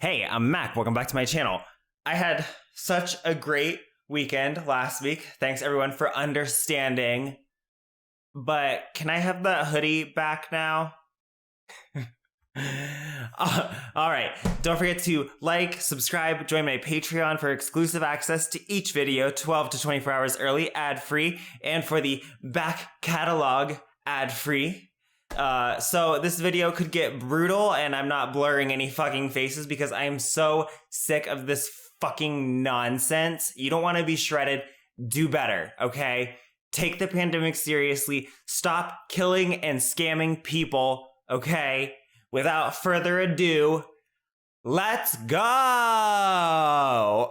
Hey, I'm Mack. Welcome back to my channel. I had such a great weekend last week. Thanks everyone for understanding. But can I have the hoodie back now? All right. Don't forget to like, subscribe, join my Patreon for exclusive access to each video 12 to 24 hours early, ad-free, and for the back catalog ad-free. So this video could get brutal, and I'm not blurring any fucking faces because I am so sick of this fucking nonsense. You don't want to be shredded. Do better, okay? Take the pandemic seriously. Stop killing and scamming people, okay? Without further ado, let's go!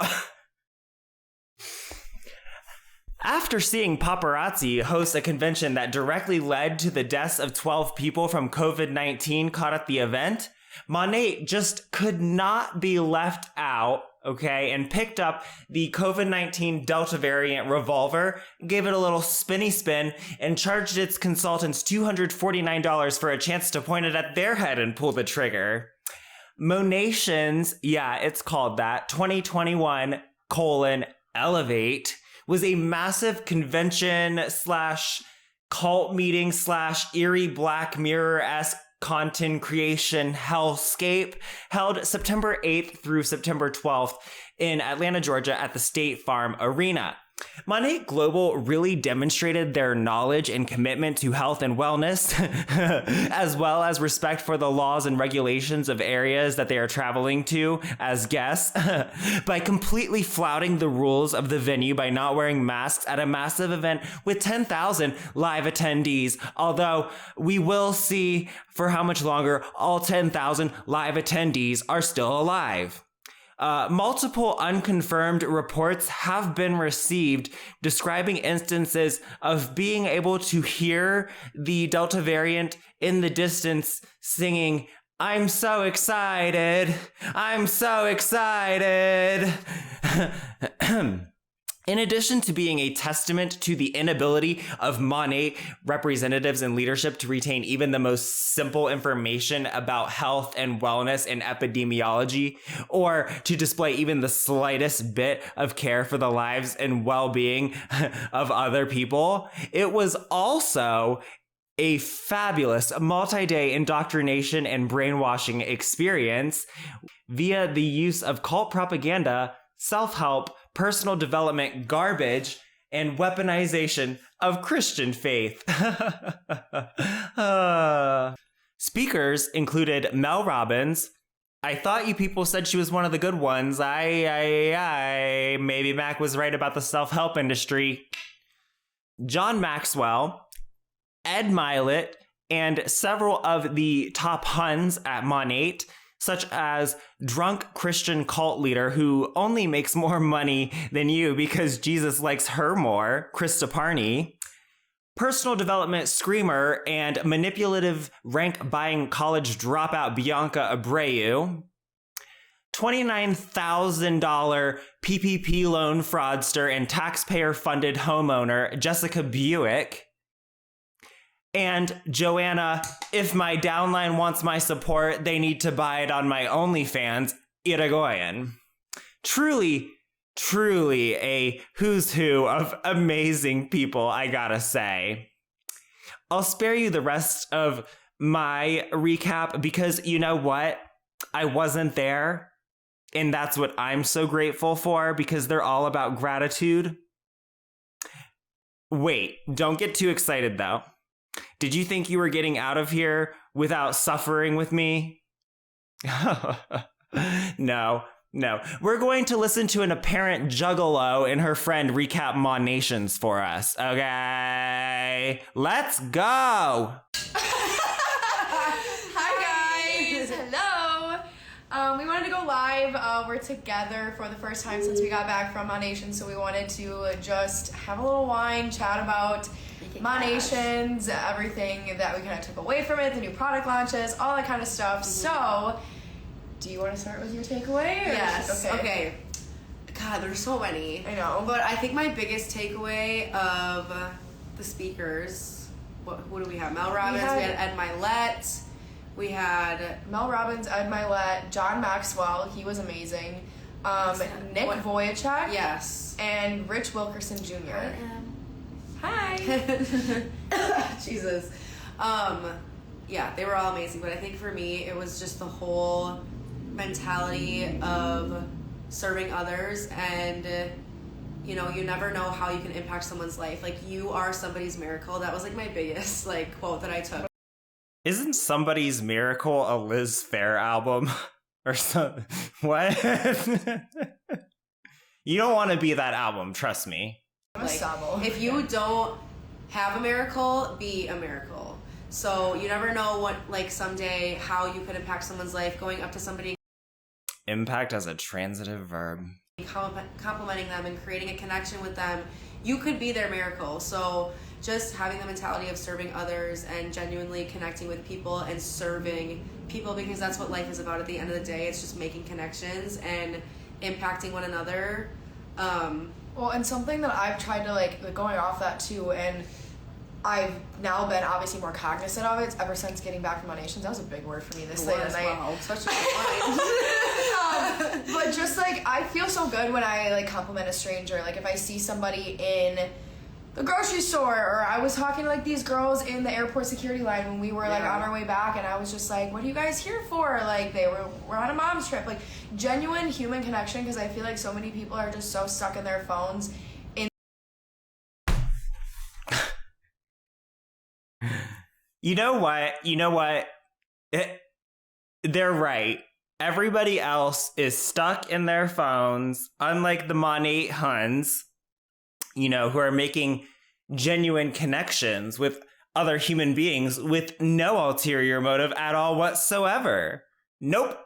After seeing paparazzi host a convention that directly led to the deaths of 12 people from COVID-19 caught at the event, Monat just could not be left out, okay, and picked up the COVID-19 Delta variant revolver, gave it a little spinny spin, and charged its consultants $249 for a chance to point it at their head and pull the trigger. MONATions, yeah, it's called that, 2021:Elevate, was a massive convention slash cult meeting slash eerie Black Mirror-esque content creation hellscape held September 8th through September 12th in Atlanta, Georgia at the State Farm Arena. Monat Global really demonstrated their knowledge and commitment to health and wellness, as well as respect for the laws and regulations of areas that they are traveling to as guests, by completely flouting the rules of the venue by not wearing masks at a massive event with 10,000 live attendees. Although we will see for how much longer all 10,000 live attendees are still alive. Multiple unconfirmed reports have been received describing instances of being able to hear the Delta variant in the distance singing, "I'm so excited, I'm so excited." In addition to being a testament to the inability of Monat representatives and leadership to retain even the most simple information about health and wellness and epidemiology, or to display even the slightest bit of care for the lives and well-being of other people, it was also a fabulous multi-day indoctrination and brainwashing experience via the use of cult propaganda, self-help, personal development garbage, and weaponization of Christian faith. Speakers included Mel Robbins. I thought you people said she was one of the good ones. Maybe Mack was right about the self-help industry. John Maxwell, Ed Milet, and several of the top Huns at Monat, such as drunk Christian cult leader who only makes more money than you because Jesus likes her more, Krista Parney, personal development screamer and manipulative rank-buying college dropout Bianca Abreu, $29,000 PPP loan fraudster and taxpayer-funded homeowner Jessica Buick, and Joanna, if my downline wants my support, they need to buy it on my OnlyFans, Irigoyen. Truly a who's who of amazing people, I gotta say. I'll spare you the rest of my recap because you know what? I wasn't there, and that's what I'm so grateful for because they're all about gratitude. Wait, don't get too excited though. Did you think you were getting out of here without suffering with me? No. We're going to listen to an apparent juggalo and her friend recap MONATions for us, okay? Let's go! Hi guys! Hello! We wanted to go live. We're together for the first time since we got back from MONATions, so we wanted to just have a little wine, chat about MONATions, everything that we kind of took away from it, the new product launches, all that kind of stuff. So, do you want to start with your takeaway? Yes. Okay. God, there's so many. I know. But I think my biggest takeaway of the speakers, who do we have? Mel Robbins, we had Ed Milet, We had Mel Robbins, Ed Milet, John Maxwell, he was amazing. Nick Vujicic. Yes. And Rich Wilkerson Jr. Hi. Jesus. Yeah, they were all amazing, but I think for me it was just the whole mentality of serving others, and you know, you never know how you can impact someone's life. Like, you are somebody's miracle. That was like my biggest like quote that I took. Isn't Somebody's Miracle a Liz Phair album? Or something? What? You don't want to be that album, trust me. Like, if you don't have a miracle, be a miracle. So you never know what, like, someday how you could impact someone's life, going up to somebody. Impact as a transitive verb. Complimenting them and creating a connection with them. You could be their miracle. So just having the mentality of serving others and genuinely connecting with people and serving people, because that's what life is about at the end of the day. It's just making connections and impacting one another. Well, and something that I've tried to like going off that too, and I've now been obviously more cognizant of it ever since getting back from MONATions. That was a big word for me this late at night. Wow, such a line. But just like, I feel so good when I like compliment a stranger. Like if I see somebody in the grocery store, or I was talking to like these girls in the airport security line when we were like on our way back, and I was just like, what are you guys here for? Like we're on a mom's trip. Like genuine human connection, because I feel like so many people are just so stuck in their phones. You know what? They're right. Everybody else is stuck in their phones, unlike the Monat Huns, you know, who are making genuine connections with other human beings with no ulterior motive at all whatsoever. Nope.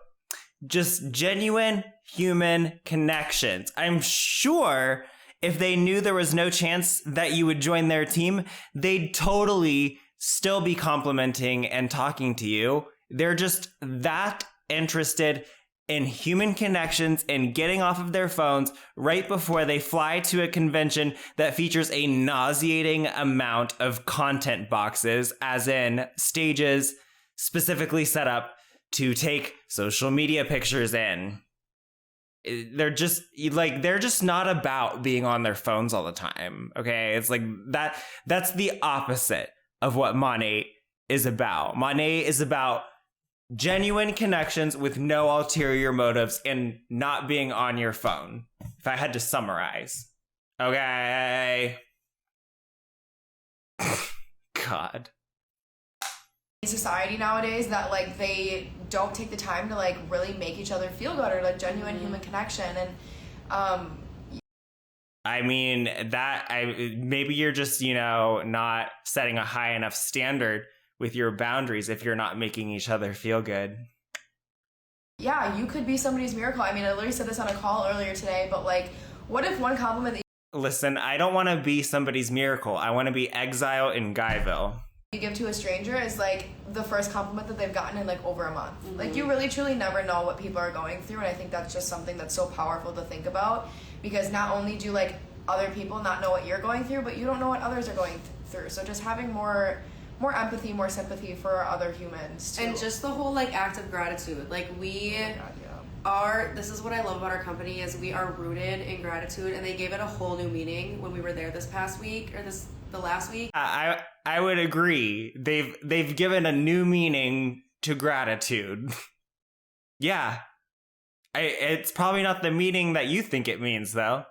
Just genuine human connections. I'm sure if they knew there was no chance that you would join their team, they'd totally still be complimenting and talking to you. They're just that interested in human connections and getting off of their phones right before they fly to a convention that features a nauseating amount of content boxes, as in stages specifically set up to take social media pictures in. They're just not about being on their phones all the time. Okay, it's like that's the opposite of what Monat is about. Monat is about genuine connections with no ulterior motives and not being on your phone. If I had to summarize. Okay. God. Society nowadays that like they don't take the time to like really make each other feel good, or like genuine human connection. And I mean, maybe you're just, you know, not setting a high enough standard with your boundaries if you're not making each other feel good. Yeah, you could be somebody's miracle. I mean, I literally said this on a call earlier today, but like, what if one compliment that Listen, I don't want to be somebody's miracle. I want to be Exile in Guyville. you give to a stranger is like the first compliment that they've gotten in like over a month. Like, you really truly never know what people are going through, and I think that's just something that's so powerful to think about, because not only do like other people not know what you're going through, but you don't know what others are going through. So just having more empathy, more sympathy for other humans too. And just the whole like act of gratitude. Like this is what I love about our company, is we are rooted in gratitude, and they gave it a whole new meaning when we were there this past week, or the last week. I would agree. They've given a new meaning to gratitude. Yeah. It's probably not the meaning that you think it means, though.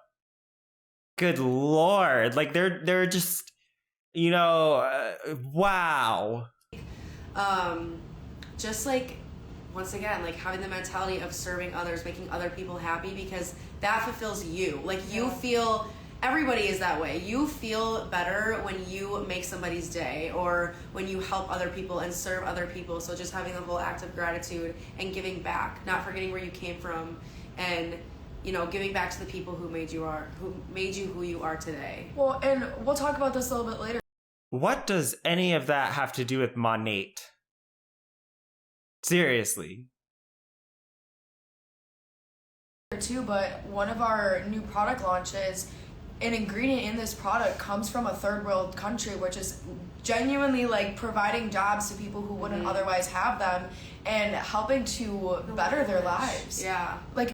Good Lord. Like, they're just, you know, wow. Just like, once again, like having the mentality of serving others, making other people happy, because that fulfills you. Like, you feel, everybody is that way. You feel better when you make somebody's day, or when you help other people and serve other people. So just having the whole act of gratitude and giving back, not forgetting where you came from, and, you know, giving back to the people who made you who you are today. Well, and we'll talk about this a little bit later. What does any of that have to do with Monat? Seriously. Too, but one of our new product launches, an ingredient in this product comes from a third world country, which is genuinely like providing jobs to people who wouldn't otherwise have them and helping to better their lives. Yeah. Like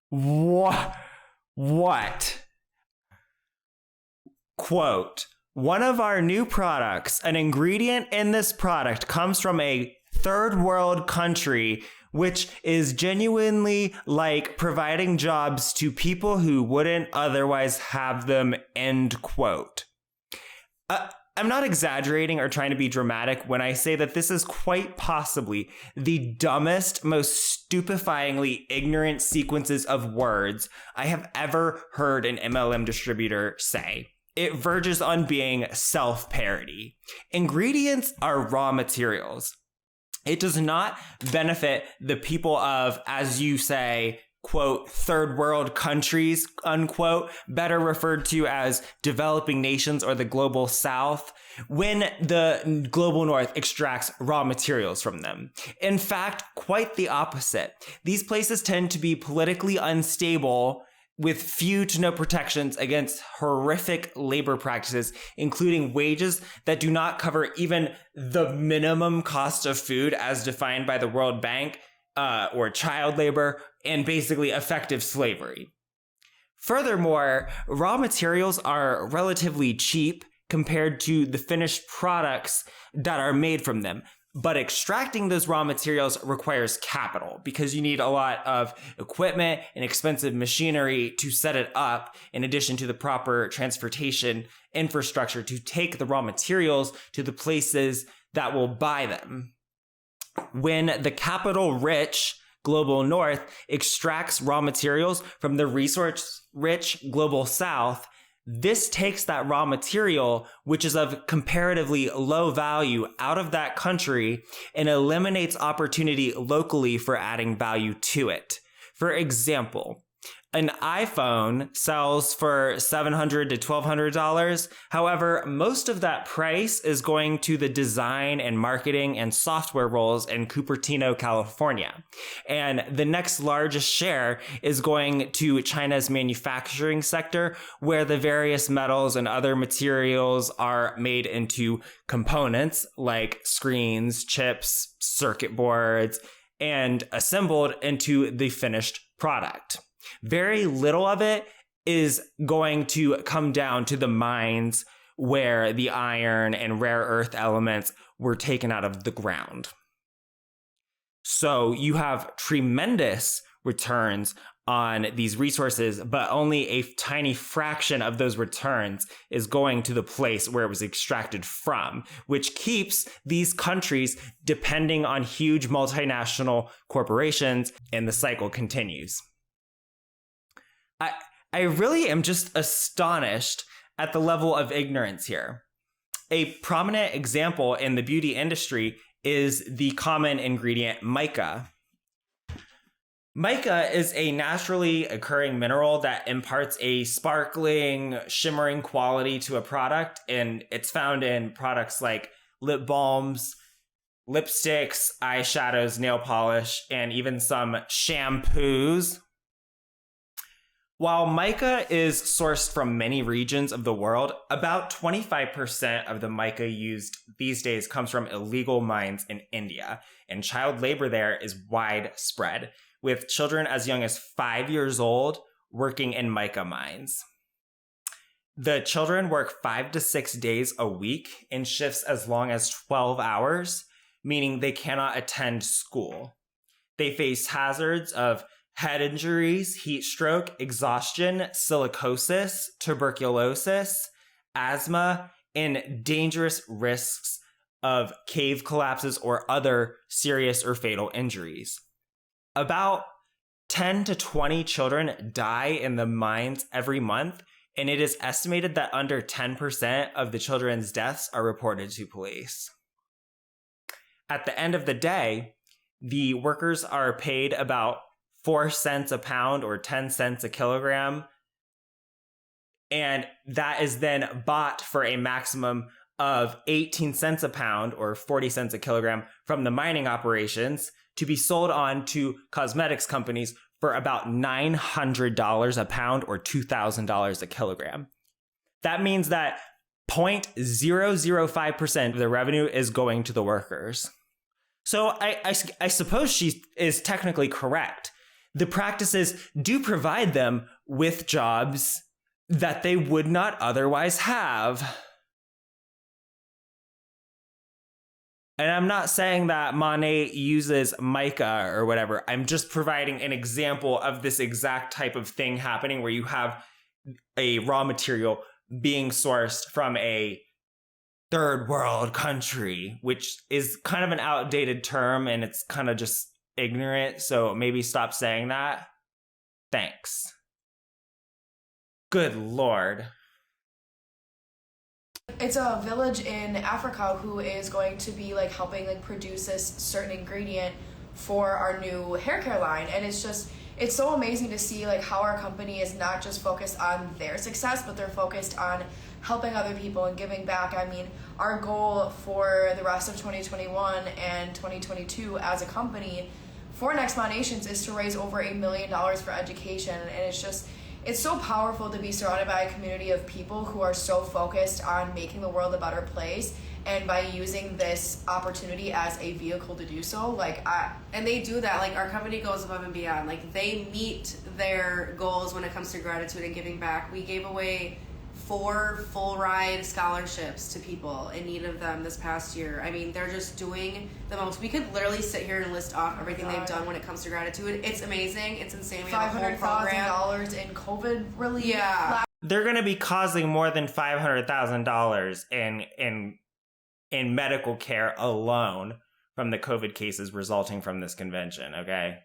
What? What? Quote, one of our new products, an ingredient in this product comes from a third world country, which is genuinely like providing jobs to people who wouldn't otherwise have them, end quote. I'm not exaggerating or trying to be dramatic when I say that this is quite possibly the dumbest, most stupefyingly ignorant sequences of words I have ever heard an MLM distributor say. It verges on being self-parody. Ingredients are raw materials. It does not benefit the people of, as you say, quote, third world countries, unquote, better referred to as developing nations or the global south, when the global north extracts raw materials from them. In fact, quite the opposite. These places tend to be politically unstable with few to no protections against horrific labor practices, including wages that do not cover even the minimum cost of food as defined by the World Bank, or child labor, and basically effective slavery. Furthermore, raw materials are relatively cheap compared to the finished products that are made from them. But extracting those raw materials requires capital because you need a lot of equipment and expensive machinery to set it up, in addition to the proper transportation infrastructure to take the raw materials to the places that will buy them. When the capital-rich global north extracts raw materials from the resource-rich global south, this takes that raw material, which is of comparatively low value, out of that country and eliminates opportunity locally for adding value to it. For example, an iPhone sells for $700 to $1,200. However, most of that price is going to the design and marketing and software roles in Cupertino, California. And the next largest share is going to China's manufacturing sector, where the various metals and other materials are made into components like screens, chips, circuit boards, and assembled into the finished product. Very little of it is going to come down to the mines where the iron and rare earth elements were taken out of the ground. So you have tremendous returns on these resources, but only a tiny fraction of those returns is going to the place where it was extracted from, which keeps these countries depending on huge multinational corporations, and the cycle continues. I really am just astonished at the level of ignorance here. A prominent example in the beauty industry is the common ingredient mica. Mica is a naturally occurring mineral that imparts a sparkling, shimmering quality to a product, and it's found in products like lip balms, lipsticks, eyeshadows, nail polish, and even some shampoos. While mica is sourced from many regions of the world, about 25% of the mica used these days comes from illegal mines in India, and child labor there is widespread, with children as young as 5 years old working in mica mines. The children work 5 to 6 days a week in shifts as long as 12 hours, meaning they cannot attend school. They face hazards of head injuries, heat stroke, exhaustion, silicosis, tuberculosis, asthma, and dangerous risks of cave collapses or other serious or fatal injuries. About 10 to 20 children die in the mines every month, and it is estimated that under 10% of the children's deaths are reported to police. At the end of the day, the workers are paid about 4 cents a pound or 10 cents a kilogram. And that is then bought for a maximum of 18 cents a pound or 40 cents a kilogram from the mining operations to be sold on to cosmetics companies for about $900 a pound or $2,000 a kilogram. That means that 0.005% of the revenue is going to the workers. So I suppose she is technically correct. The practices do provide them with jobs that they would not otherwise have. And I'm not saying that Monat uses mica or whatever. I'm just providing an example of this exact type of thing happening where you have a raw material being sourced from a third world country, which is kind of an outdated term and it's kind of just ignorant. So maybe stop saying that. Thanks. Good Lord. It's a village in Africa who is going to be like helping like produce this certain ingredient for our new hair care line, and it's so amazing to see like how our company is not just focused on their success, but they're focused on helping other people and giving back. I mean, our goal for the rest of 2021 and 2022 as a company for Next MONATions is to raise over $1 million for education, and it's so powerful to be surrounded by a community of people who are so focused on making the world a better place, and by using this opportunity as a vehicle to do so. And they do that. Like, our company goes above and beyond. Like, they meet their goals when it comes to gratitude and giving back. We gave away 4 full ride scholarships to people in need of them this past year. I mean, they're just doing the most. We could literally sit here and list off everything they've done when it comes to gratitude. It's amazing. It's insane. We have a whole program. $500,000 in COVID relief. Yeah. They're going to be causing more than $500,000 in medical care alone from the COVID cases resulting from this convention, okay?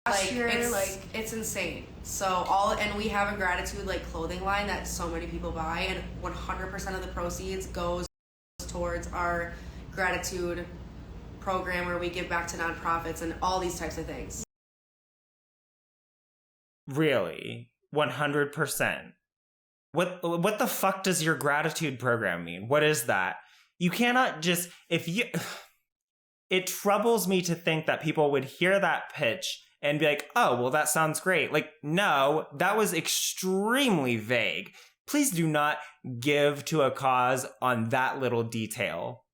It's insane. And we have a gratitude clothing line that so many people buy, and 100% of the proceeds goes towards our gratitude program where we give back to nonprofits and all these types of things. Really? 100%? What the fuck does your gratitude program mean? What is that? You cannot just, it troubles me to think that people would hear that pitch and be like, oh, well, that sounds great. Like, no, that was extremely vague. Please do not give to a cause on that little detail.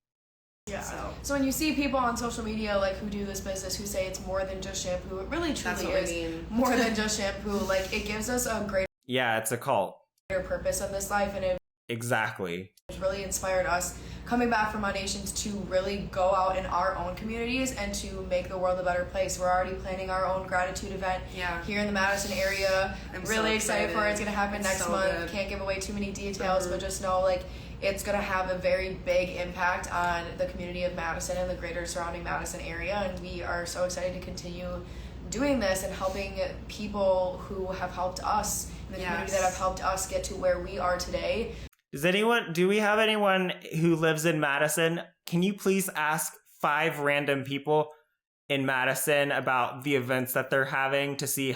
Yeah. So when you see people on social media who do this business who say it's more than just shampoo, it really truly is more than just shampoo. It gives us a greater it's a cult. Purpose in this life, and it exactly. It's really inspired us coming back from MONATions to really go out in our own communities and to make the world a better place. We're already planning our own gratitude event here in the Madison area. I'm really so excited for it. It's going to happen next month. Good. Can't give away too many details, but just know it's going to have a very big impact on the community of Madison and the greater surrounding Madison area, and we are so excited to continue doing this and helping people who have helped us in the community that have helped us get to where we are today. Do we have anyone who lives in Madison? Can you please ask 5 random people in Madison about the events that they're having to see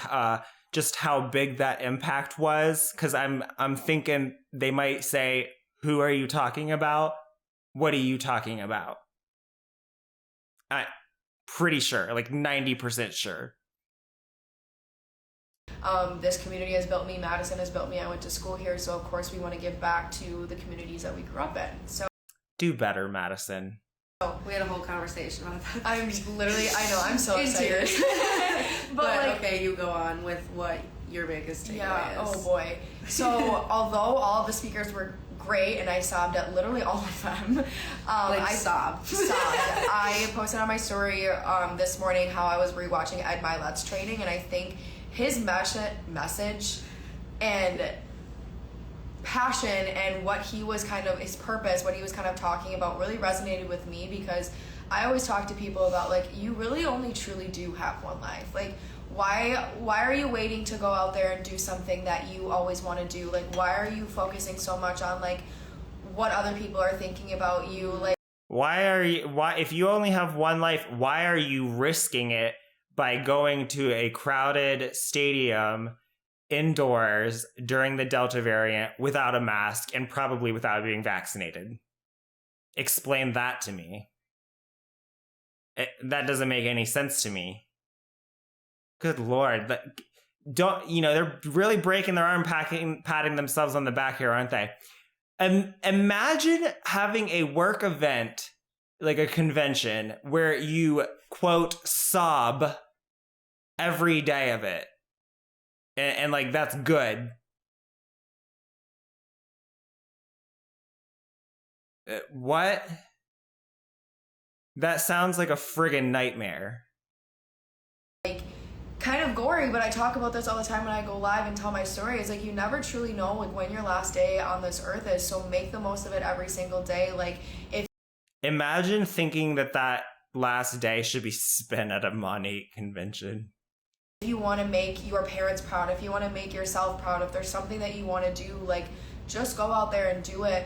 just how big that impact was? Because I'm thinking they might say, who are you talking about? What are you talking about? I'm pretty sure, 90% sure. This community has built me. Madison has built me. I went to school here, so of course we want to give back to the communities that we grew up in. So do better, Madison. We had a whole conversation about that. I'm so excited. but okay, you go on with what your biggest takeaway is. Yeah, oh boy. So although all of the speakers were great, and I sobbed at literally all of them. I sobbed. I posted on my story this morning how I was rewatching Ed Milet's training, and I think his message and passion and what he was his purpose, what he was talking about really resonated with me, because I always talk to people about you really only truly do have one life. Why are you waiting to go out there and do something that you always want to do? Why are you focusing so much on what other people are thinking about you? Why if you only have one life, why are you risking it by going to a crowded stadium indoors during the Delta variant without a mask and probably without being vaccinated? Explain that to me. That doesn't make any sense to me. Good Lord. They're really breaking their arm, patting themselves on the back here, aren't they? Imagine having a work event, like a convention, where you, quote, sob every day of it. And like, that's good. What? That sounds like a friggin' nightmare. Like, kind of gory, but I talk about this all the time when I go live and tell my story. It's like, you never truly know like when your last day on this earth is, so make the most of it every single day. Like, imagine thinking that last day should be spent at a Monat convention. If you want to make your parents proud, if you want to make yourself proud, if there's something that you want to do, like, just go out there and do it.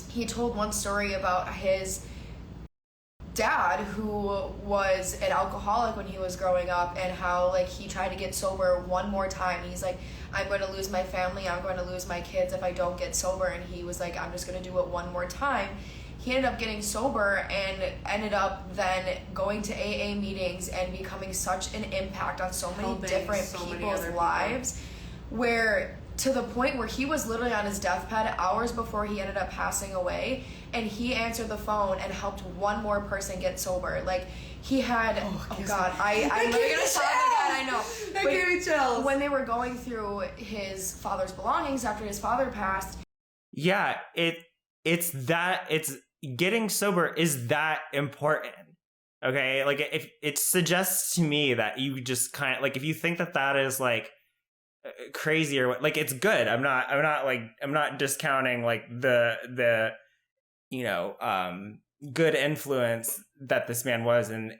He told one story about his dad, who was an alcoholic when he was growing up, and how like he tried to get sober one more time. He's like, I'm going to lose my family, I'm going to lose my kids if I don't get sober. And he was like, I'm just going to do it one more time. He ended up getting sober and ended up then going to AA meetings and becoming such an impact on so many different people's lives, where to the point where he was literally on his deathbed hours before he ended up passing away, and he answered the phone and helped one more person get sober. Like, he had, oh God, I'm literally gonna stop again, I know. That gave me chills. When they were going through his father's belongings after his father passed. Yeah, it's getting sober is that important. Okay, like if it suggests to me that you just kind of like, if you think that is like crazy or what, like, it's good. I'm not discounting like the good influence that this man was, and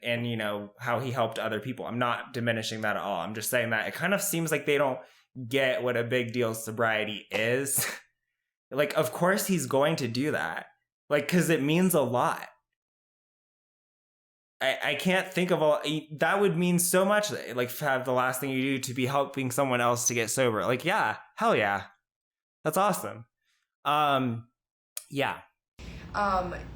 how he helped other people. I'm not diminishing that at all. I'm just saying that it kind of seems like they don't get what a big deal sobriety is. Like, of course he's going to do that, like, because it means a lot. I can't think of that would mean so much, like, have the last thing you do to be helping someone else to get sober. Like, yeah, hell yeah. That's awesome. Yeah.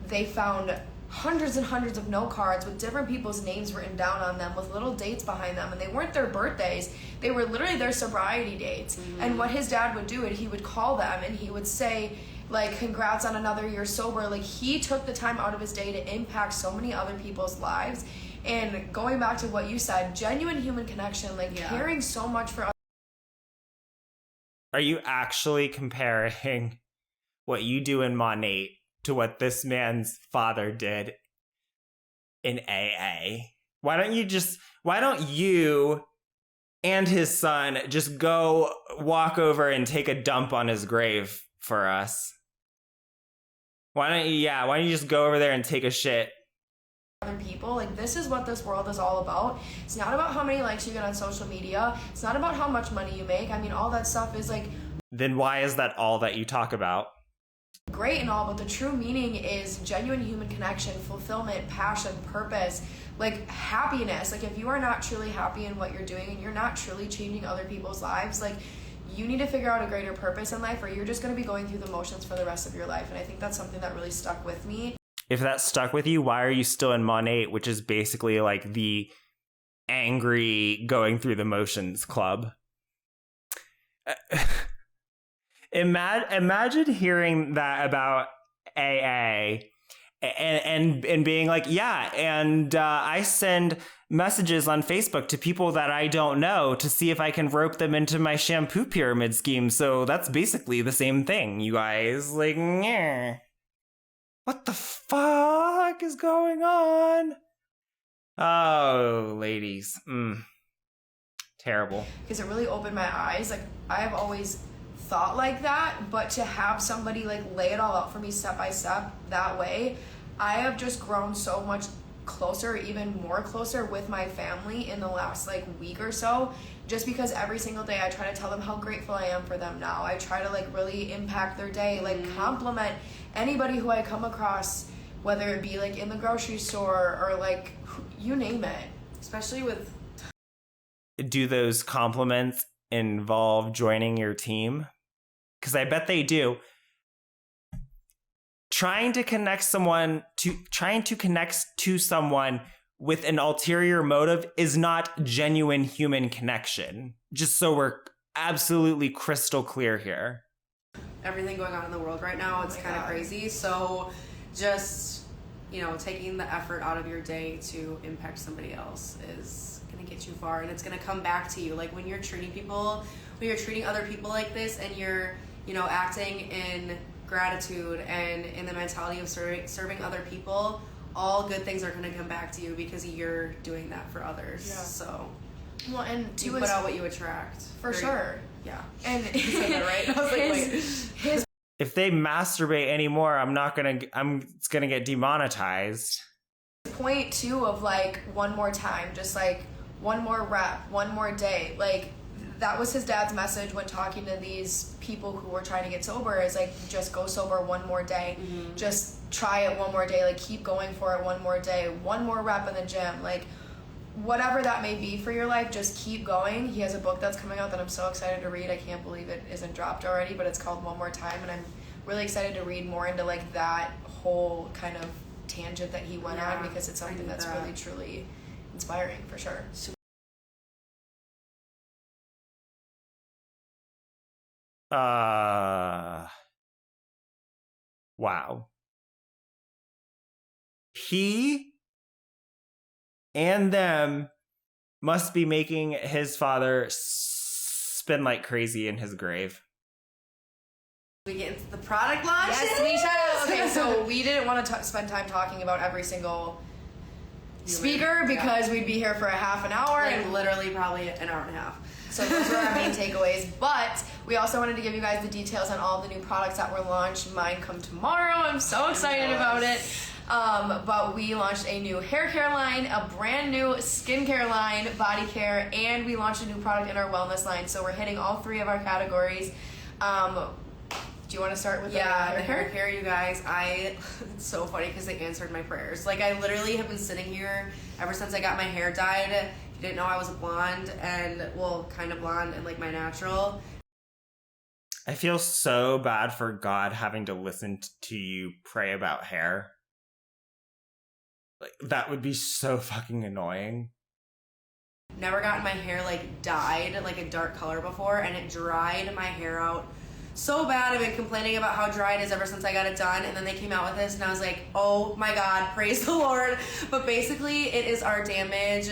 They found hundreds and hundreds of note cards with different people's names written down on them with little dates behind them, and they weren't their birthdays. They were literally their sobriety dates. And what his dad would do, he would call them and he would say, like, congrats on another year sober. Like, he took the time out of his day to impact so many other people's lives. And going back to what you said, genuine human connection, like, caring so much for others. Are you actually comparing what you do in Monat to what this man's father did in AA? Why don't you and his son just go walk over and take a dump on his grave for us? Why don't you just go over there and take a shit? Other people, like, this is what this world is all about. It's not about how many likes you get on social media. It's not about how much money you make. I mean, all that stuff is like, then why is that all that you talk about? Great and all, but the true meaning is genuine human connection, fulfillment, passion, purpose, like happiness. Like, if you are not truly happy in what you're doing and you're not truly changing other people's lives, like, you need to figure out a greater purpose in life, or you're just going to be going through the motions for the rest of your life. And I think that's something that really stuck with me. If that stuck with you, why are you still in Monat, which is basically like the angry going through the motions club? Imagine hearing that about AA and being like, yeah, and I send messages on Facebook to people that I don't know to see if I can rope them into my shampoo pyramid scheme. So that's basically the same thing, you guys. Like, nyeh. What the fuck is going on? Oh, ladies. Terrible. Because it really opened my eyes. Like, I have always thought like that, but to have somebody like lay it all out for me step by step that way, I have just grown so much closer, even more closer with my family in the last like week or so, just because every single day I try to tell them how grateful I am for them now. I try to like really impact their day, like compliment anybody who I come across, whether it be like in the grocery store or like you name it. Especially with... Do those compliments involve joining your team? Because I bet they do. trying to connect to someone with an ulterior motive is not genuine human connection. Just so we're absolutely crystal clear here. Everything going on in the world right now, it's kind of crazy. So just, taking the effort out of your day to impact somebody else is going to get you far, and it's going to come back to you. Like when you're treating other people like this, and you're, acting in gratitude and in the mentality of serving other people, all good things are going to come back to you because you're doing that for others. Yeah. So, well, and you put out what you attract. For sure. Yeah. And you said that right? I was like, wait. If they masturbate anymore, it's gonna get demonetized. Point too of like one more time, just like one more rep, one more day. Like that was his dad's message when talking to these people who were trying to get sober, is like, just go sober one more day. Mm-hmm. Just try it one more day. Like keep going for it one more day, one more rep in the gym. Like whatever that may be for your life, just keep going. He has a book that's coming out that I'm so excited to read. I can't believe it isn't dropped already, but it's called One More Time, and I'm really excited to read more into like that whole kind of tangent that he went on, because it's something that's really truly inspiring for sure. Wow. He and them must be making his father spin like crazy in his grave. We get into the product launch. Yes, we should. Okay, so we didn't want to spend time talking about every single speaker because we'd be here for a half an hour. And literally probably an hour and a half. So those were our main takeaways. But we also wanted to give you guys the details on all the new products that were launched. Mine come tomorrow. I'm so excited about it. But we launched a new hair care line, a brand new skincare line, body care, and we launched a new product in our wellness line. So we're hitting all three of our categories. Do you want to start with the hair I feel so bad for God having to listen to you pray about hair. Like that would be so fucking annoying. Never gotten my hair like dyed like a dark color before, and it dried my hair out so bad. I've been complaining about how dry it is ever since I got it done, and then they came out with this and I was like, oh my God, praise the Lord. But basically it is our damage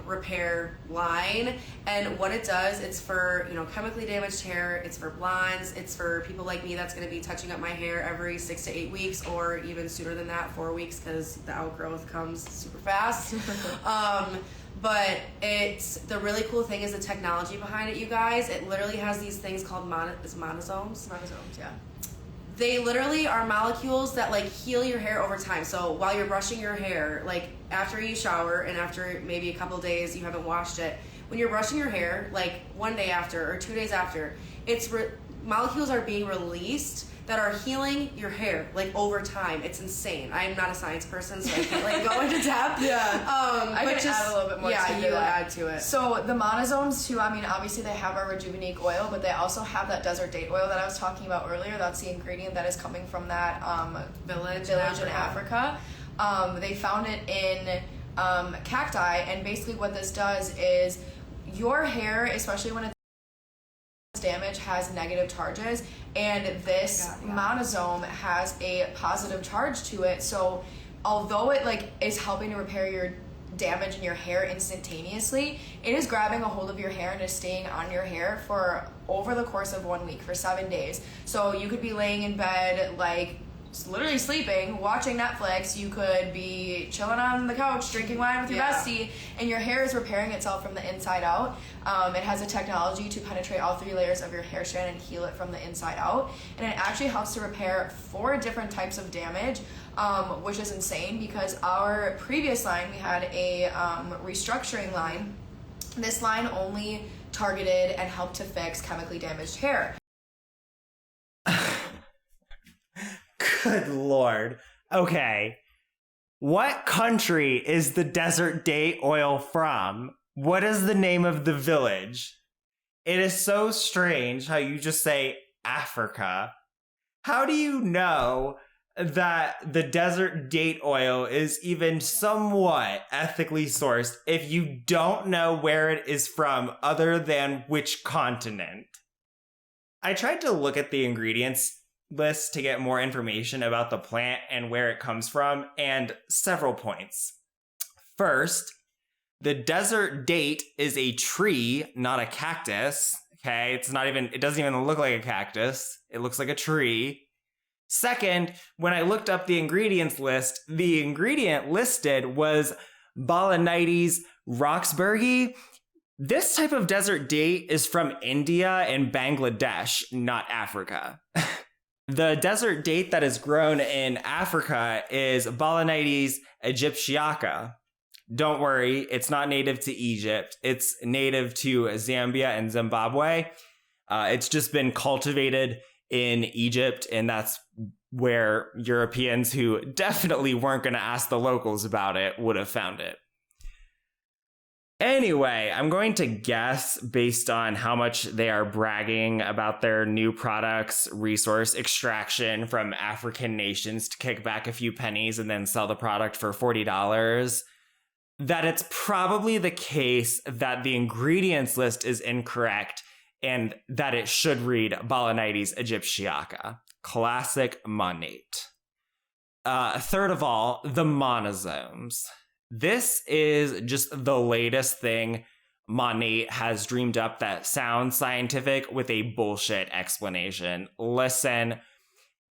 repair line, and what it does, it's for chemically damaged hair, it's for blondes, it's for people like me that's going to be touching up my hair every 6 to 8 weeks, or even sooner than that, 4 weeks, because the outgrowth comes super fast. But the really cool thing is the technology behind it, you guys. It literally has these things called monosomes. Monosomes, yeah. They literally are molecules that like heal your hair over time. So while you're brushing your hair, like after you shower and after maybe a couple days you haven't washed it, when you're brushing your hair, like 1 day after or 2 days after, molecules are being released that are healing your hair like over time. It's insane. I am not a science person, so I can't like go into depth. I but can add a little bit more. Yeah, you add to it. So the monosomes too. I mean, obviously they have our Rejuvenate oil, but they also have that desert date oil that I was talking about earlier. That's the ingredient that is coming from that village in Africa. They found it in cacti, and basically what this does is your hair, especially when it's damage, has negative charges, and this monosome has a positive charge to it. So although it like is helping to repair your damage in your hair instantaneously, it is grabbing a hold of your hair and is staying on your hair for over the course of 1 week, for 7 days. So you could be laying in bed like literally sleeping, watching Netflix. You could be chilling on the couch, drinking wine with your bestie, and your hair is repairing itself from the inside out. It has a technology to penetrate all 3 layers of your hair strand and heal it from the inside out. And it actually helps to repair 4 different types of damage, which is insane because our previous line, we had a restructuring line. This line only targeted and helped to fix chemically damaged hair. Good Lord. Okay. What country is the desert date oil from? What is the name of the village? It is so strange how you just say Africa. How do you know that the desert date oil is even somewhat ethically sourced if you don't know where it is from other than which continent? I tried to look at the ingredients list to get more information about the plant and where it comes from, and several points. First, the desert date is a tree, not a cactus. Okay, it doesn't even look like a cactus. It looks like a tree. Second, when I looked up the ingredients list, the ingredient listed was Balanites Roxburghi. This type of desert date is from India and Bangladesh, not Africa. The desert date that is grown in Africa is Balanites Egyptiaca. Don't worry, it's not native to Egypt. It's native to Zambia and Zimbabwe. It's just been cultivated in Egypt, and that's where Europeans who definitely weren't going to ask the locals about it would have found it. Anyway, I'm going to guess based on how much they are bragging about their new products, resource extraction from African nations to kick back a few pennies and then sell the product for $40, that it's probably the case that the ingredients list is incorrect and that it should read Balanites Egyptiaca. Classic Monat. Third of all, the monosomes. This is just the latest thing Monat has dreamed up that sounds scientific with a bullshit explanation. Listen,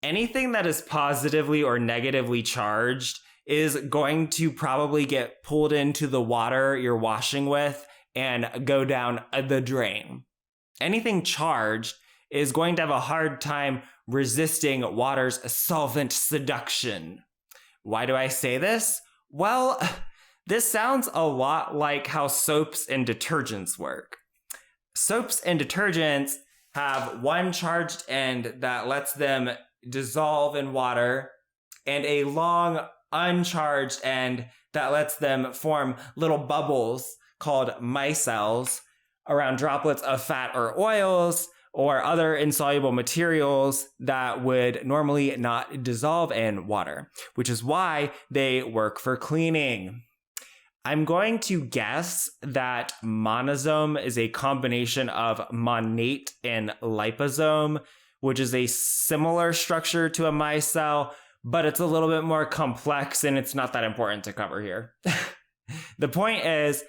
anything that is positively or negatively charged is going to probably get pulled into the water you're washing with and go down the drain. Anything charged is going to have a hard time resisting water's solvent seduction. Why do I say this? Well, this sounds a lot like how soaps and detergents work. Soaps and detergents have one charged end that lets them dissolve in water and a long uncharged end that lets them form little bubbles called micelles around droplets of fat or oils or other insoluble materials that would normally not dissolve in water, which is why they work for cleaning. I'm going to guess that monosome is a combination of monate and liposome, which is a similar structure to a micelle, but it's a little bit more complex and it's not that important to cover here. The point is,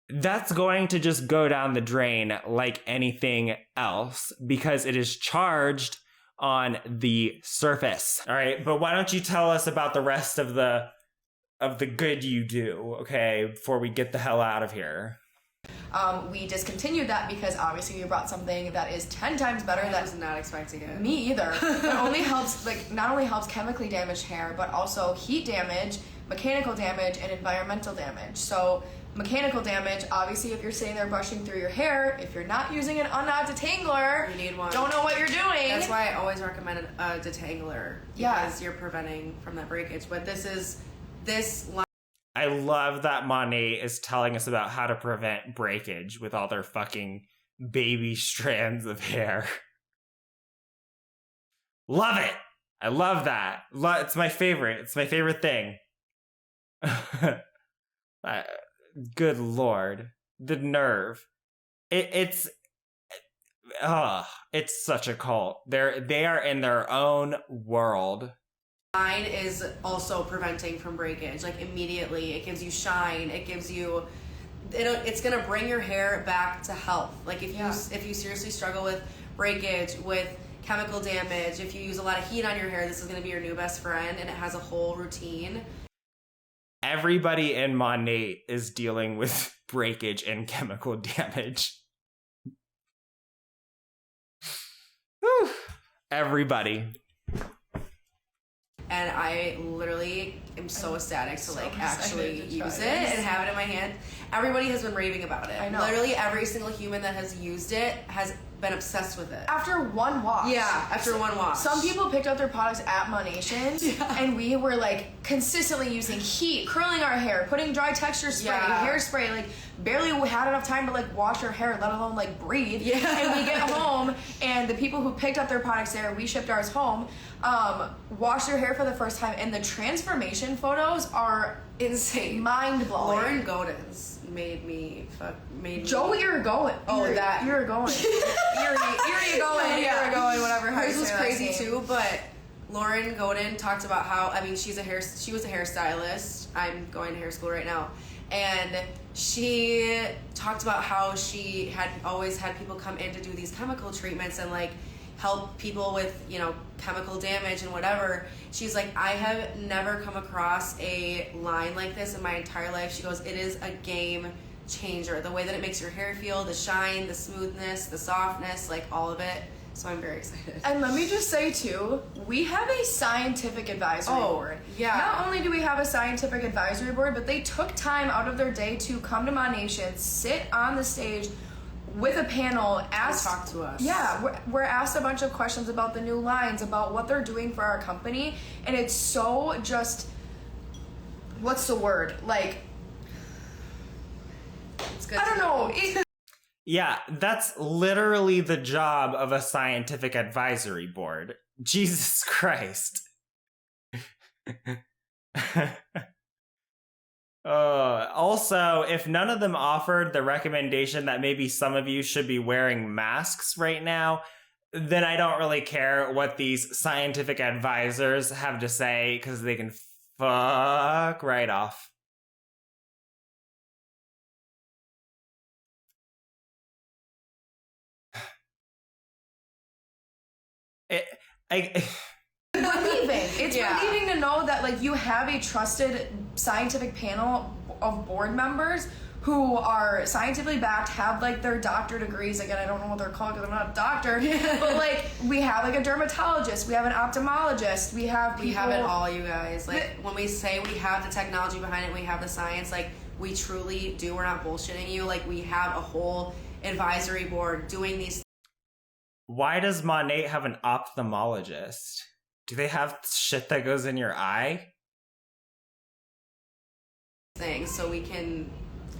that's going to just go down the drain like anything else because it is charged on the surface. All right, but why don't you tell us about the rest of the good you do, okay, before we get the hell out of here. We discontinued that because obviously we brought something that is 10 times better. I was not expecting it. Me either. It only helps, not only helps chemically damaged hair, but also heat damage, mechanical damage, and environmental damage. So mechanical damage, obviously if you're sitting there brushing through your hair, if you're not using an unknot detangler, you need one. Don't know what you're doing. That's why I always recommend a detangler, because you're preventing from that breakage. But this I love that Monat is telling us about how to prevent breakage with all their fucking baby strands of hair. Love it! I love that. It's my favorite. It's my favorite thing. Good Lord. The nerve. It's such a cult. They are in their own world. Shine is also preventing from breakage. Like immediately, it gives you shine. It gives you, it's gonna bring your hair back to health. Like if you seriously struggle with breakage, with chemical damage, if you use a lot of heat on your hair, this is gonna be your new best friend, and it has a whole routine. Everybody in Monat is dealing with breakage and chemical damage. Whew. Everybody. And I literally am so ecstatic to actually use it and have it in my hand. Everybody has been raving about it. I know. Literally every single human that has used it has been obsessed with it. After one wash. Yeah, after one wash. Some people picked up their products at MONATions, and we were like consistently using heat, curling our hair, putting dry texture spray, hairspray, like barely had enough time to like wash our hair, let alone like breathe. Yeah. And we get home, and the people who picked up their products there, we shipped ours home, washed their hair for the first time, and the transformation photos are insane, mind blowing. Lauren Godin's made me Joe, you're going. Oh, that you're going. You're going. Yeah. You're going. Whatever. Hers was crazy too, but Lauren Godin talked about how, I mean, she was a hairstylist. I'm going to hair school right now, and she talked about how she had always had people come in to do these chemical treatments and like help people with, you know, chemical damage and whatever. She's like, I have never come across a line like this in my entire life. She goes, it is a game changer. The way that it makes your hair feel, the shine, the smoothness, the softness, like all of it. So I'm very excited. And let me just say too, we have a scientific advisory board. Yeah. Not only do we have a scientific advisory board, but they took time out of their day to come to MONATions, sit on the stage with a panel, talk to us. Yeah, we're asked a bunch of questions about the new lines, about what they're doing for our company, and it's so just, what's the word? Like, it's good. I don't know. Yeah, that's literally the job of a scientific advisory board. Jesus Christ. Also, if none of them offered the recommendation that maybe some of you should be wearing masks right now, then I don't really care what these scientific advisors have to say, because they can fuck right off. Relieving. It's relieving to know that like you have a trusted scientific panel of board members who are scientifically backed, have like their doctor degrees. Again, I don't know what they're called because I'm not a doctor. But like we have like a dermatologist, we have an ophthalmologist, we have people. We have it all, you guys. Like when we say we have the technology behind it, we have the science, like we truly do. We're not bullshitting you. Like we have a whole advisory board doing these. Why does Monat have an ophthalmologist? Do they have shit that goes in your eye? Things so we can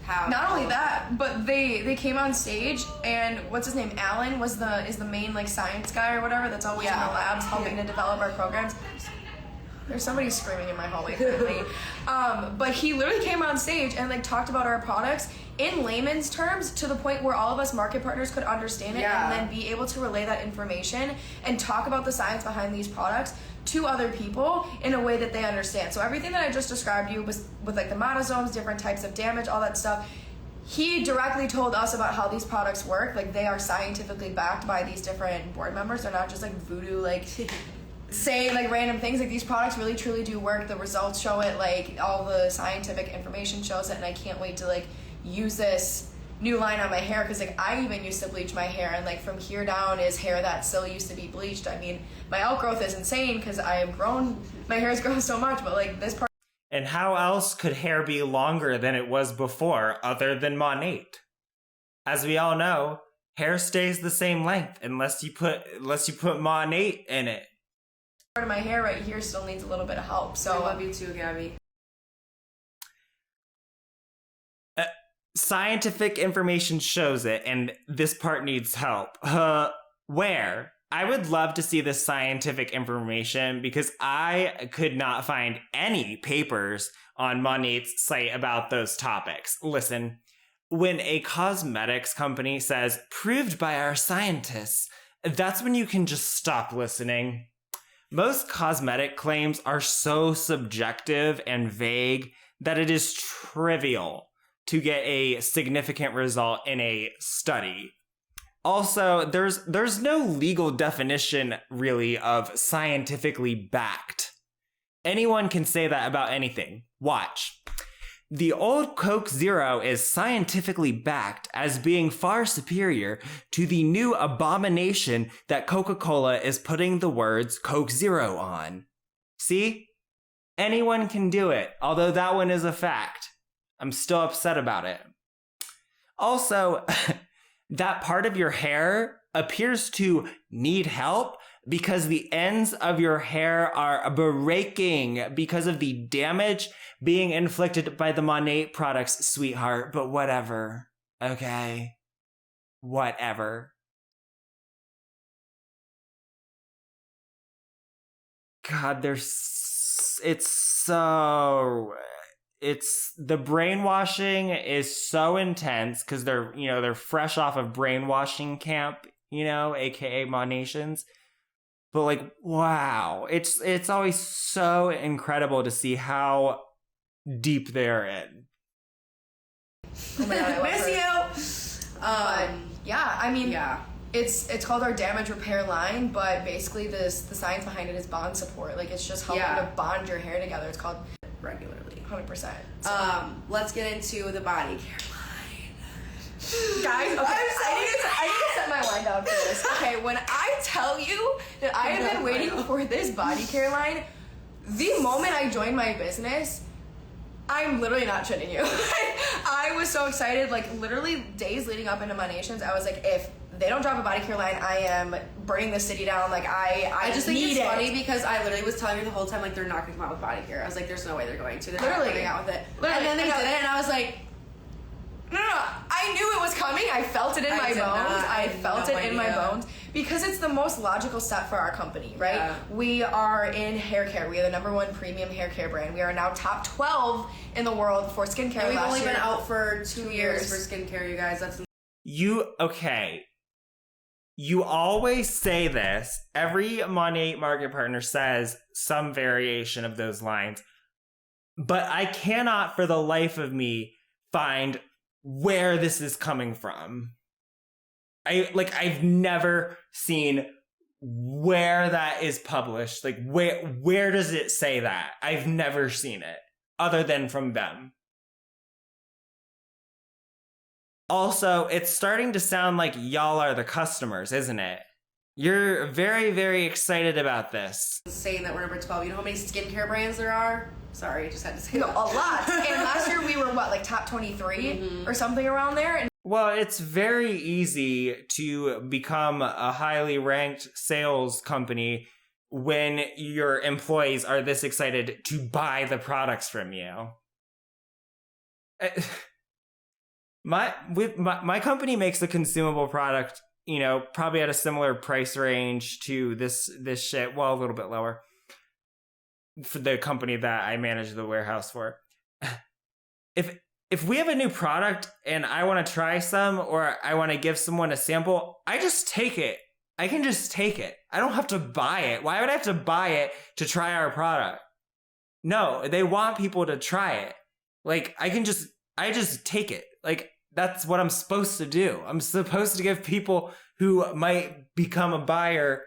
have. Not only that, but they came on stage, and what's his name? Alan is the main like science guy or whatever that's always in the labs helping to develop our programs. There's somebody screaming in my hallway currently. But he literally came on stage and like talked about our products in layman's terms to the point where all of us market partners could understand it and then be able to relay that information and talk about the science behind these products to other people in a way that they understand. So everything that I just described to you was with like the monosomes, different types of damage, all that stuff. He directly told us about how these products work. Like they are scientifically backed by these different board members. They're not just like voodoo, like saying like random things. Like these products really truly do work. The results show it, like all the scientific information shows it, and I can't wait to like use this new line on my hair because like I even used to bleach my hair, and like from here down is hair that still used to be bleached. I mean, my outgrowth is insane because I have grown, my hair has grown so much, but like this part. And how else could hair be longer than it was before other than Monat? As we all know, hair stays the same length unless you put Monat in it. Part of my hair right here still needs a little bit of help. So I love you too, Gabby. Scientific information shows it, and this part needs help. Where? I would love to see this scientific information because I could not find any papers on Monat's site about those topics. Listen, when a cosmetics company says, proved by our scientists, that's when you can just stop listening. Most cosmetic claims are so subjective and vague that it is trivial to get a significant result in a study. Also, there's no legal definition, really, of scientifically backed. Anyone can say that about anything. Watch. The old Coke Zero is scientifically backed as being far superior to the new abomination that Coca-Cola is putting the words Coke Zero on. See? Anyone can do it, although that one is a fact. I'm still upset about it. Also, that part of your hair appears to need help because the ends of your hair are breaking because of the damage being inflicted by the Monat products, sweetheart. But whatever. Okay. Whatever. God, the brainwashing is so intense because they're fresh off of brainwashing camp, aka MONATions. But like, wow, it's always so incredible to see how deep they're in. Oh my God, I Miss you. Yeah, I mean, it's called our damage repair line, but basically the science behind it is bond support. Like, it's just helping to bond your hair together. It's called regularly. 100%. Let's get into the body care line. Guys, okay, I need to set my line down for this. Okay, when I tell you that I have been waiting for this body care line, the moment I joined my business, I'm literally not shitting you. I was so excited, like literally days leading up into MONATions, I was like, if they don't drop a body care line, I am burning the city down. Like I just think need it's funny because I literally was telling her the whole time, like, they're not gonna come out with body care. I was like, there's no way they're going to. They're literally not coming out with it. Literally. And then they did it, and I was like, No, I knew it was coming. I felt it in my bones. I felt it in my bones because it's the most logical step for our company, right? Yeah. We are in hair care. We are the #1 premium hair care brand. We are now top 12 in the world for skincare. and we've last only year. been out for 2 years years. for skincare, you guys. That's Okay. You always say this. Every Monat market partner says some variation of those lines. But I cannot for the life of me find where this is coming from. I've never seen where that is published. Like where does it say that? I've never seen it other than from them. Also, it's starting to sound like y'all are the customers, isn't it? You're very, very excited about this. saying that we're number 12. You know how many skincare brands there are? Sorry, just had to say No, that. a lot. And last year we were like top 23 or something around there. And Well, it's very easy to become a highly ranked sales company when your employees are this excited to buy the products from you. My company makes a consumable product, probably at a similar price range to this shit. Well, a little bit lower for the company that I manage the warehouse for. If we have a new product and I want to try some or I want to give someone a sample, I just take it. I can just take it. I don't have to buy it. Why would I have to buy it to try our product? No, they want people to try it. Like, I just take it. Like, that's what I'm supposed to do. I'm supposed to give people who might become a buyer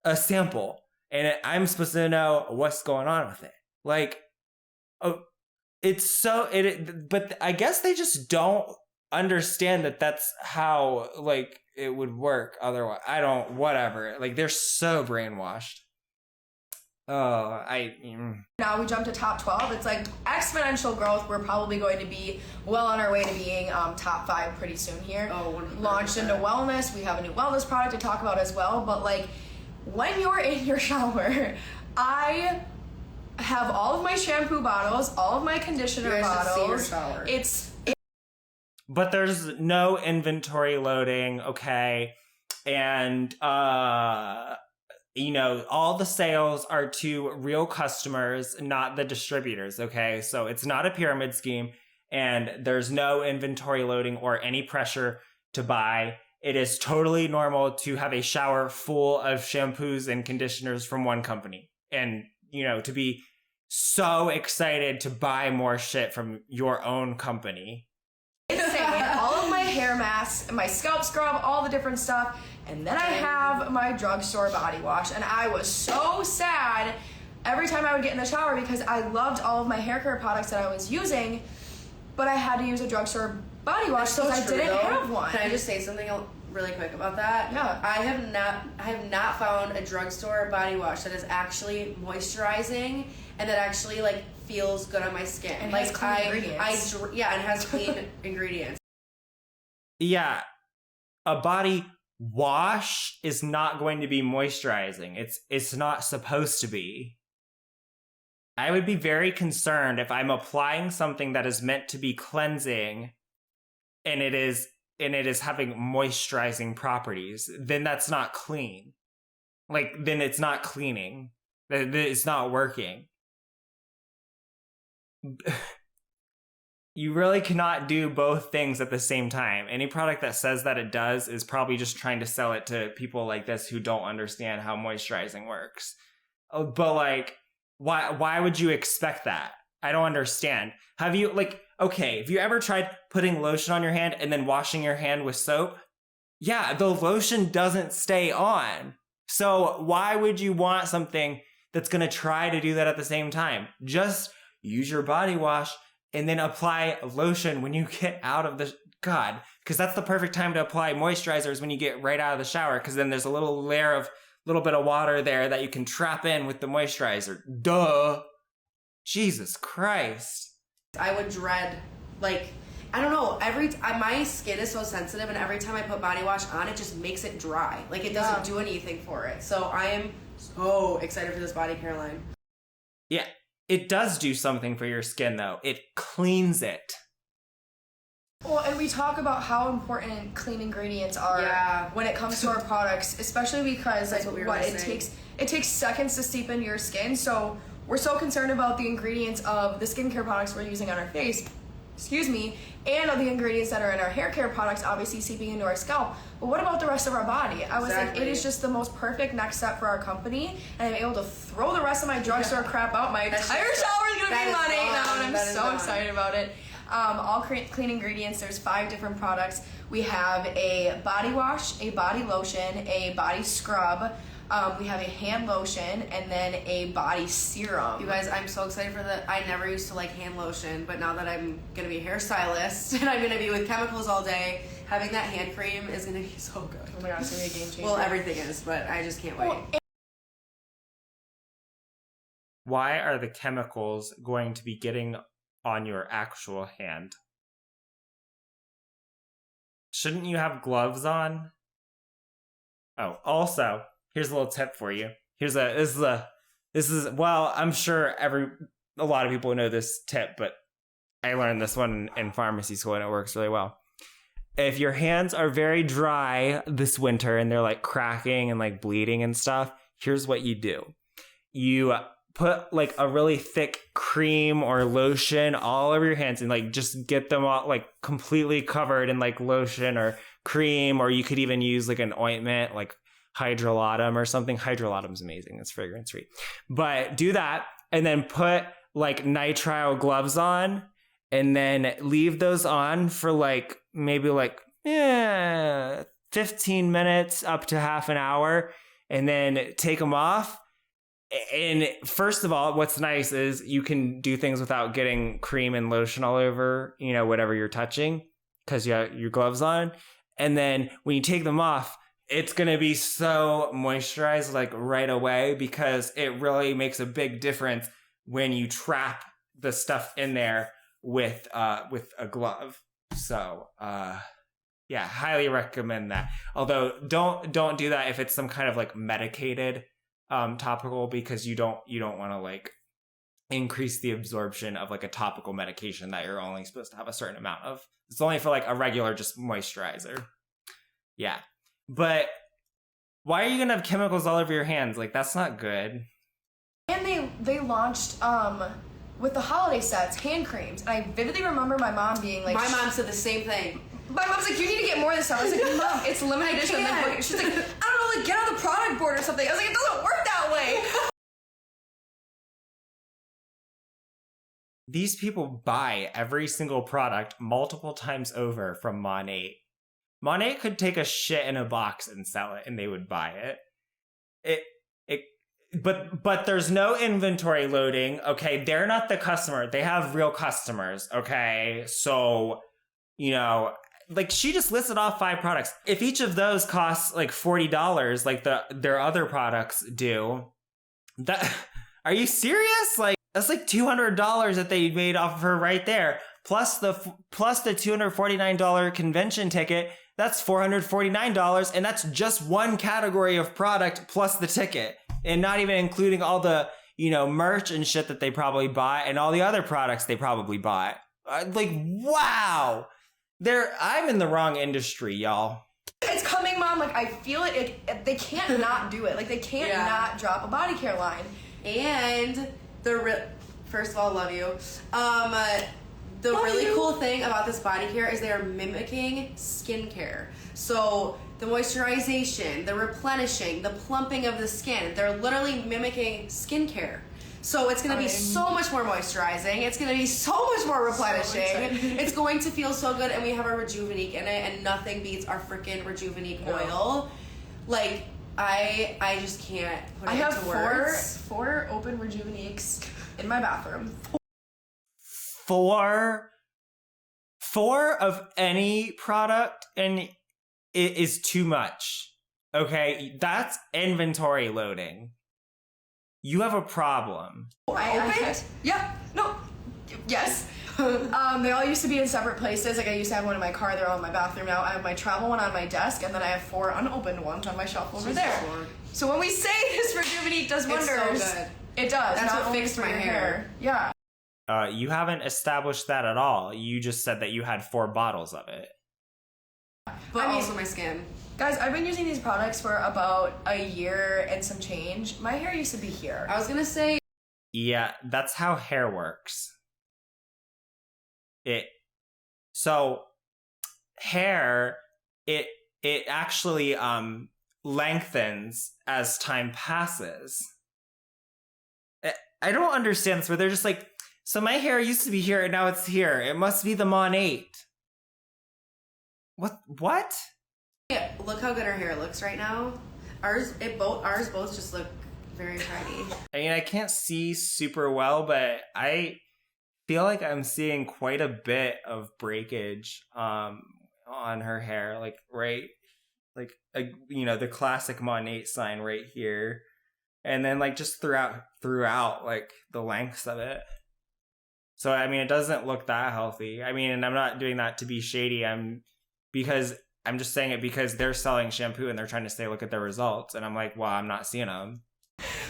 a sample. And I'm supposed to know what's going on with it. Like, oh, but I guess they just don't understand that that's how, like, it would work otherwise. Whatever. Like, they're so brainwashed. Now we jumped to top 12. It's like exponential growth. We're probably going to be well on our way to being top 5 pretty soon here. Oh, 100%. Launched into wellness. We have a new wellness product to talk about as well. But like, when you're in your shower, I have all of my shampoo bottles, all of my conditioner bottles. See your shower. But there's no inventory loading, okay? And all the sales are to real customers, not the distributors, okay? So it's not a pyramid scheme, and there's no inventory loading or any pressure to buy. It is totally normal to have a shower full of shampoos and conditioners from one company. And, to be so excited to buy more shit from your own company. Insane. All of my hair masks, my scalp scrub, all the different stuff. And then I have my drugstore body wash. And I was so sad every time I would get in the shower because I loved all of my hair care products that I was using, but I had to use a drugstore body wash because I didn't have one. Can I just say something really quick about that? Yeah. I have not found a drugstore body wash that is actually moisturizing and that actually like feels good on my skin. And like has clean ingredients. And has clean ingredients. Yeah, a body wash is not going to be moisturizing. It's not supposed to be. I would be very concerned if I'm applying something that is meant to be cleansing and it is having moisturizing properties. Then that's not clean. Like, then it's not cleaning. It's not working. You really cannot do both things at the same time. Any product that says that it does is probably just trying to sell it to people like this who don't understand how moisturizing works. But like, why would you expect that? I don't understand. Have you, like, okay, have you ever tried putting lotion on your hand and then washing your hand with soap? Yeah, the lotion doesn't stay on. So why would you want something that's going to try to do that at the same time? Just use your body wash and then apply lotion when you get out of the, God, because that's the perfect time to apply moisturizers when you get right out of the shower, because then there's a little layer of, little bit of water there that you can trap in with the moisturizer. Duh. Jesus Christ. I would dread, like, I don't know, my skin is so sensitive, and every time I put body wash on, it just makes it dry. Like, it doesn't do anything for it. So I am so excited for this body care line. Yeah. It does do something for your skin, though. It cleans it. Well, and we talk about how important clean ingredients are when it comes to our products, especially because That's it takes seconds to steep into your skin. So we're so concerned about the ingredients of the skincare products we're using on our face, and of the ingredients that are in our hair care products, obviously seeping into our scalp. But what about the rest of our body? I was like, it is just the most perfect next step for our company, and I'm able to throw the rest of my drugstore crap out. My entire shower is gonna be Monat now, and I'm so excited about it. All clean ingredients. There's 5 different products. We have a body wash, a body lotion, a body scrub. We have a hand lotion, and then a body serum. You guys, I'm so excited for I never used to like hand lotion, but now that I'm gonna be a hairstylist and I'm gonna be with chemicals all day, having that hand cream is gonna be so good. Oh my gosh, it's gonna be a game changer. Well, everything is, but I just can't wait. Why are the chemicals going to be getting on your actual hand? Shouldn't you have gloves on? Oh, also, here's a little tip for you. Well, I'm sure a lot of people know this tip, but I learned this one in pharmacy school and it works really well. If your hands are very dry this winter and they're like cracking and like bleeding and stuff, here's what you do. You put like a really thick cream or lotion all over your hands and like just get them all like completely covered in like lotion or cream, or you could even use like an ointment like hydrolatum or something. Hydrolatum's amazing. It's fragrance free. But do that and then put like nitrile gloves on and then leave those on for like maybe like 15 minutes up to half an hour and then take them off. And first of all, what's nice is you can do things without getting cream and lotion all over, whatever you're touching, because you have your gloves on. And then when you take them off, it's going to be so moisturized like right away, because it really makes a big difference when you trap the stuff in there with a glove. So, yeah, highly recommend that. Although don't do that if it's some kind of like medicated topical, because you don't want to like increase the absorption of like a topical medication that you're only supposed to have a certain amount of. It's only for like a regular just moisturizer. Yeah. But why are you gonna have chemicals all over your hands? Like, that's not good. And they launched with the holiday sets hand creams, and I vividly remember my mom being like, my mom said the same thing. My mom's like, you need to get more of this stuff. I was like, Mom, it's limited edition. She's like, I don't know, like, get on the product board or something. I was like, it doesn't work that way. These people buy every single product multiple times over from Monat. Monat could take a shit in a box and sell it, and they would buy it. But there's no inventory loading. Okay, they're not the customer. They have real customers. Okay, so like she just listed off 5 products. If each of those costs like $40, like their other products do, are you serious? Like, that's like $200 that they made off of her right there. plus the $249 convention ticket. That's $449, and that's just one category of product plus the ticket, and not even including all the, merch and shit that they probably buy and all the other products they probably buy. Like, wow. I'm in the wrong industry, y'all. It's coming, Mom. Like, I feel it. They can't not do it. Like, they can't not drop a body care line. And first of all, love you. The really cool thing about this body care is they are mimicking skincare. So the moisturization, the replenishing, the plumping of the skin, they're literally mimicking skincare. So it's going to be so much more moisturizing. It's going to be so much more replenishing. It's going to feel so good. And we have our Rejuvenique in it, and nothing beats our freaking Rejuvenique oil. Like, I just can't put it into words. I have four open Rejuveniques in my bathroom. Four of any product, and it is too much. Okay, that's inventory loading. You have a problem. Yeah. No. Yes. They all used to be in separate places. Like, I used to have one in my car. They're all in my bathroom now. I have my travel one on my desk, and then I have 4 unopened ones on my shelf over there. Sure. So when we say this Rejuvenique does wonders, it's so good. It does. That's not what fixed my hair. Yeah. You haven't established that at all. You just said that you had 4 bottles of it. But also my skin. Guys, I've been using these products for about a year and some change. My hair used to be here. I was gonna say... Yeah, that's how hair works. Hair, it actually lengthens as time passes. I don't understand this, where they're just like, so my hair used to be here and now it's here. It must be the Monat. What? Yeah, look how good our hair looks right now. Ours both just look very shiny. I mean, I can't see super well, but I feel like I'm seeing quite a bit of breakage on her hair, like the classic Monat sign right here, and then like just throughout like the lengths of it. So I mean, it doesn't look that healthy. I mean, and I'm not doing that to be shady. I'm just saying it because they're selling shampoo and they're trying to say, look at their results, and I'm like, well, I'm not seeing them.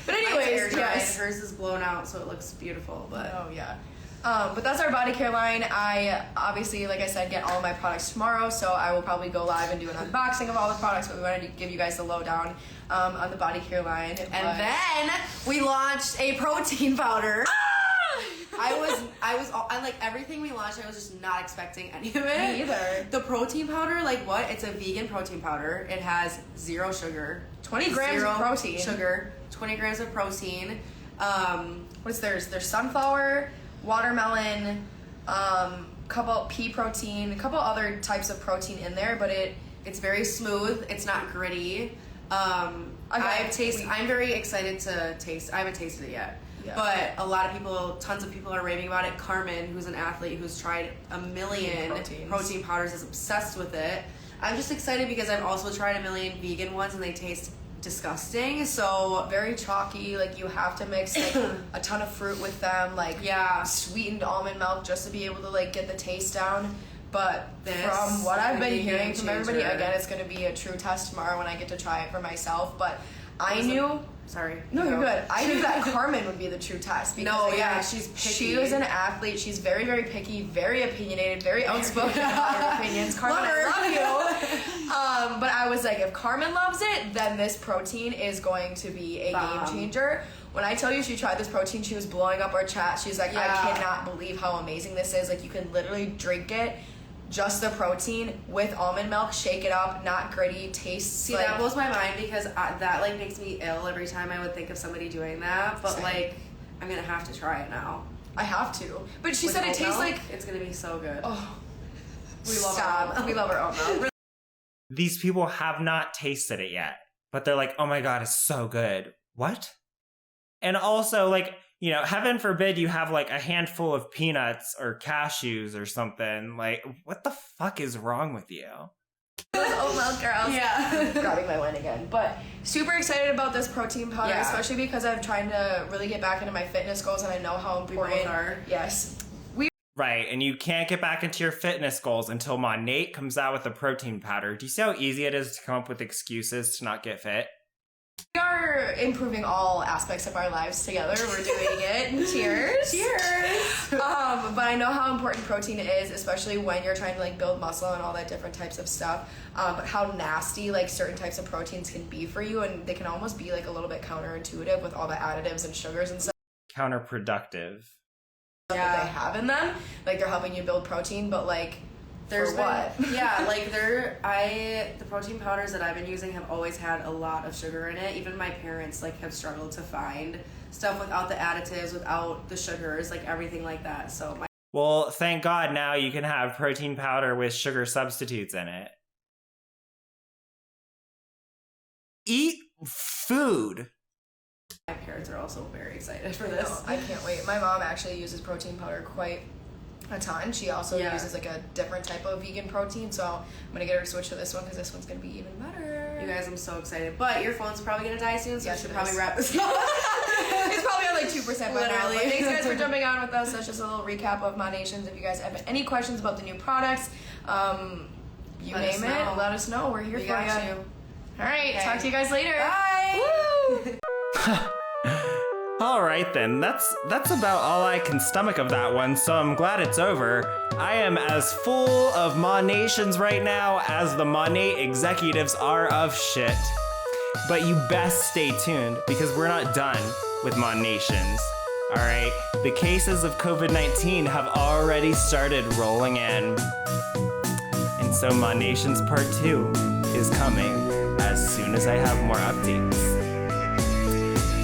But anyways, yes, hers is blown out, so it looks beautiful. But but that's our body care line. I obviously, like I said, get all of my products tomorrow, so I will probably go live and do an unboxing of all the products, but we wanted to give you guys the lowdown on the body care line. And then we launched a protein powder. I like everything we launched, I was just not expecting any of it. Me either. The protein powder, like what? It's a vegan protein powder. It has 0 sugar. 20 grams of protein. Sugar. 20 grams of protein. What's theirs? There's sunflower, watermelon, couple pea protein, a couple other types of protein in there, but it's very smooth. It's not gritty. I'm very excited to taste. I haven't tasted it yet. Yeah. But tons of people are raving about it. Carmen, who's an athlete who's tried a million protein powders, is obsessed with it. I'm just excited because I've also tried a million vegan ones and they taste disgusting. So very chalky. Like, you have to mix like a ton of fruit with them. Like, sweetened almond milk just to be able to like get the taste down. But from what I've been hearing from everybody, again, it's going to be a true test tomorrow when I get to try it for myself. But I knew... Sorry. No, you're good. I knew that Carmen would be the true test. Because, she's picky. She was an athlete. She's very, very picky, very opinionated, very outspoken about her opinions. Carmen, I love you. But I was like, if Carmen loves it, then this protein is going to be a game changer. When I tell you she tried this protein, she was blowing up our chat. She's like, I cannot believe how amazing this is. Like, you can literally drink it. Just the protein with almond milk, shake it up, not gritty, tastes. See, that blows my mind because that like makes me ill every time I would think of somebody doing that. But like, I'm gonna have to try it now. I have to. But she said it tastes like it's gonna be so good. Oh, we love our own milk. These people have not tasted it yet, but they're like, oh my god, it's so good. What? And also, like, heaven forbid you have like a handful of peanuts or cashews or something. Like, what the fuck is wrong with you? Those oat milk girls. Yeah. Grabbing my wine again. But super excited about this protein powder, especially because I'm trying to really get back into my fitness goals and I know how important. We both are. Yes. Right, and you can't get back into your fitness goals until Monat comes out with a protein powder. Do you see how easy it is to come up with excuses to not get fit? We are improving all aspects of our lives together. We're doing it. Cheers. Cheers. But I know how important protein is, especially when you're trying to like build muscle and all that different types of stuff. How nasty like certain types of proteins can be for you, and they can almost be like a little bit counterintuitive with all the additives and sugars and stuff Counterproductive. that they have in them. Like they're helping you build protein, but like There's for what? Yeah, like the protein powders that I've been using have always had a lot of sugar in it. Even my parents like have struggled to find stuff without the additives, without the sugars, like everything like that. So Well, thank God now you can have protein powder with sugar substitutes in it. Eat food. my parents are also very excited for I this. know, I can't wait. My mom actually uses protein powder quite a ton. She also uses like a different type of vegan protein, so I'm gonna get her to switch to this one because this one's gonna be even better. You guys, I'm so excited. But your phone's probably gonna die soon, so Yes, we should it probably is. wrap this up. It's probably on like 2% by now. Literally. But thanks guys for jumping on with us. That's just a little recap of MONATions. If you guys have any questions about the new products, you Let us name know. it, let us know. We're here We for got you. you. All right, Okay. talk to you guys later. Bye. Woo! All right then, that's about all I can stomach of that one, so I'm glad it's over. I am as full of MONATions right now as the Monat executives are of shit. But you best stay tuned because we're not done with MONATions. All right, the cases of COVID-19 have already started rolling in. And so MONATions Part 2 is coming as soon as I have more updates.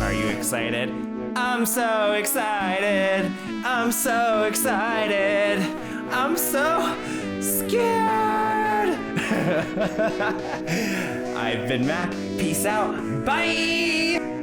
Are you excited? I'm so excited. I'm so excited. I'm so scared. I've been Mack. Peace out. Bye.